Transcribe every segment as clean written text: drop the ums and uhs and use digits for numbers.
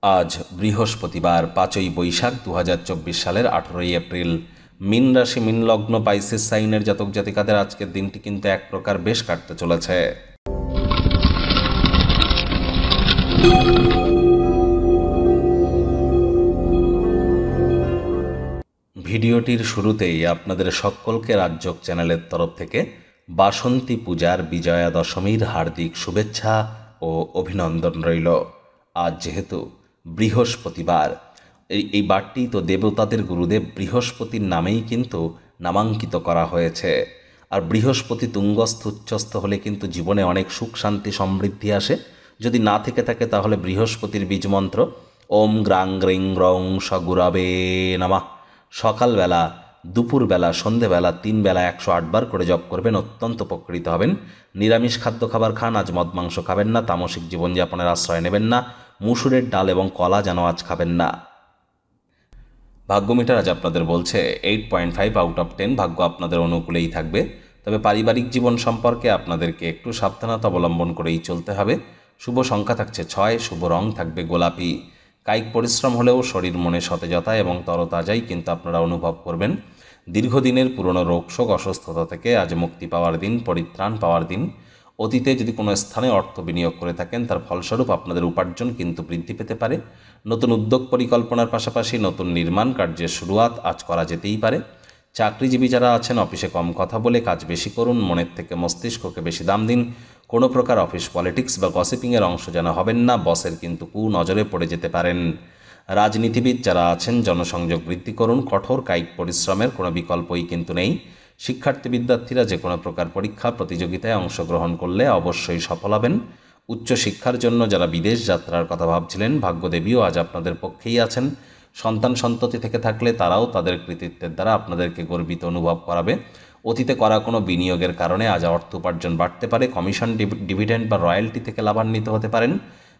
আজ বৃহস্পতিবার 5ই বৈশাখ 2024 সালের 18ই এপ্রিল। মীন রাশি মীন লগ্ন পাইসিস সাইনের জাতক জাতিকাদের আজকের দিনটি কিন্তু এক প্রকার বেশ কাটতে চলেছে। ভিডিওটির শুরুতেই আপনাদের সকলকে রাজযোগ চ্যানেলের তরফ থেকে বাসন্তী পূজার বিজয়া দশমীর হার্দিক শুভেচ্ছা ও অভিনন্দন রইল। আজ যেহেতু বৃহস্পতিবার, এই বারটি তো দেবতাদের গুরুদেব বৃহস্পতির নামেই কিন্তু নামাঙ্কিত করা হয়েছে। আর বৃহস্পতি তুঙ্গস্থ উচ্চস্থ হলে কিন্তু জীবনে অনেক সুখ শান্তি সমৃদ্ধি আসে। যদি না থেকে থাকে তাহলে বৃহস্পতির বীজমন্ত্র ওম গ্রাং গ্রিং রং সগুরাবে নমঃ সকালবেলা, দুপুরবেলা, সন্ধেবেলা 3 বেলা 108 বার করে জপ করবেন, অত্যন্ত উপকৃত হবেন। নিরামিষ খাদ্য খাবার খান, আজ মদ মাংস খাবেন না। তামসিক জীবনযাপনের আশ্রয় নেবেন না। মুসুরের ডাল এবং কলা যেন আজ খাবেন না। ভাগ্যমিটার আজ আপনাদের বলছে 8.5 আউট অফ 10। ভাগ্য আপনাদের অনুকূলেই থাকবে, তবে পারিবারিক জীবন সম্পর্কে আপনাদেরকে একটু সাবধানতা অবলম্বন করেই চলতে হবে। শুভ সংখ্যা থাকছে 6, শুভ রং থাকবে গোলাপি। কায়িক পরিশ্রম হলেও শরীর মনে সতেজতা এবং তরতাজাই কিন্তু আপনারা অনুভব করবেন। দীর্ঘদিনের পুরনো রোগশোক অসুস্থতা থেকে আজ মুক্তি পাওয়ার দিন, পরিত্রাণ পাওয়ার দিন। অতীতে যদি কোনো স্থানে অর্থ বিনিয়োগ করে থাকেন তার ফলস্বরূপ আপনাদের উপার্জন কিন্তু বৃদ্ধি পেতে পারে। নতুন উদ্যোগ পরিকল্পনার পাশাপাশি নতুন নির্মাণ কার্যের শুরুয়াত আজ করা যেতেই পারে। চাকরিজীবী যারা আছেন অফিসে কম কথা বলে কাজ বেশি করুন, মনের থেকে মস্তিষ্ককে বেশি দাম দিন। কোনো প্রকার অফিস পলিটিক্স বা গসিপিংয়ের অংশ যেন হবেন না, বসের কিন্তু কুনজরে পড়ে যেতে পারেন। রাজনীতিবিদ যারা আছেন জনসংযোগ বৃদ্ধি করুন, কঠোর কায়িক পরিশ্রমের কোনো বিকল্পই কিন্তু নেই। শিক্ষার্থী বিদ্যার্থীরা যে কোনো প্রকার পরীক্ষা প্রতিযোগিতায় অংশগ্রহণ করলে অবশ্যই সফল হবেন। উচ্চশিক্ষার জন্য যারা বিদেশ যাত্রার কথা ভাবছিলেন, ভাগ্যদেবীও আজ আপনাদের পক্ষেই আছেন। সন্তান সন্ততি থেকে থাকলে তারাও তাদের কৃতিত্বের দ্বারা আপনাদেরকে গর্বিত অনুভব করাবে। অতীতে করা কোনো বিনিয়োগের কারণে আজ অর্থ উপার্জন বাড়তে পারে। কমিশন, ডিভিডেন্ড বা রয়্যালটি থেকে লাভান্বিত হতে পারেন।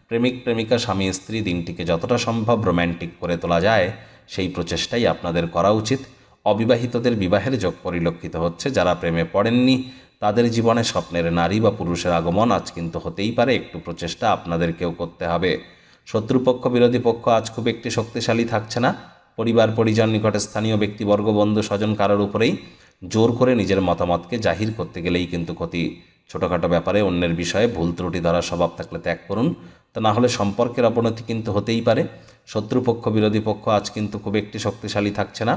প্রেমিক প্রেমিকা, স্বামী স্ত্রী দিনটিকে যতটা সম্ভব রোম্যান্টিক করে তোলা যায় সেই প্রচেষ্টাই আপনাদের করা উচিত। অবিবাহিতদের বিবাহের যোগ পরিলক্ষিত হচ্ছে। যারা প্রেমে পড়েননি তাদের জীবনে স্বপ্নের নারী বা পুরুষের আগমন আজ কিন্তু হতেই পারে। একটু প্রচেষ্টা আপনাদেরকেও করতে হবে। শত্রুপক্ষ বিরোধী পক্ষ আজ খুব একটি শক্তিশালী থাকছে না। পরিবার পরিজন, নিকটে স্থানীয় ব্যক্তিবর্গ, বন্ধু স্বজন কারোর উপরেই জোর করে নিজের মতামতকে জাহির করতে গেলেই কিন্তু ক্ষতি। ছোটোখাটো ব্যাপারে অন্যের বিষয়ে ভুল ত্রুটি ধরার স্বভাব থাকলে ত্যাগ করুন, তা না হলে সম্পর্কের অবনতি কিন্তু হতেই পারে। শত্রুপক্ষ বিরোধী পক্ষ আজ কিন্তু খুব একটি শক্তিশালী থাকছে না।